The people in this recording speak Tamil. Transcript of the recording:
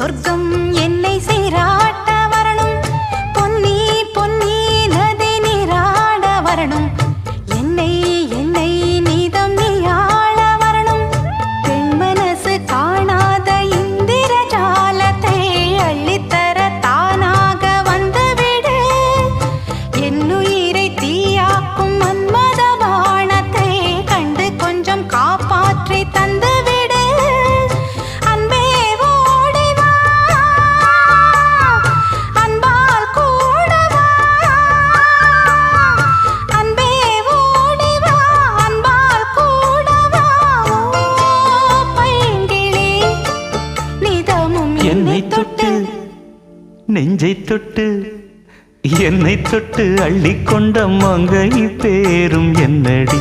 சொர்க்கம் என்னை சீராட்ட வரணும், பொன்னி பொன்னி நதி நீராட வரணும், என்னை என்னை நீதம் நீயாள வரணும். பெண் மனசு காணாத இந்திர ஜாலத்தை அள்ளித்தர தானாக வந்துவிடு. என்னுயிரை தீயாக்கும் மன்மத பாணத்தை கண்டு கொஞ்சம் காப்பாற்றி தந்துவிடு. அன்பே ஓடி வா, அன்பால் கூட வா. அன்பே ஓடி வா, அன்பால் கூட வா. ஓ பைங்கிளி, நிதமும் என்னை தொட்டு நெஞ்சை தொட்டு என்னை தொட்டு அள்ளிக்கொண்ட மங்கை பேரும் என்னடி.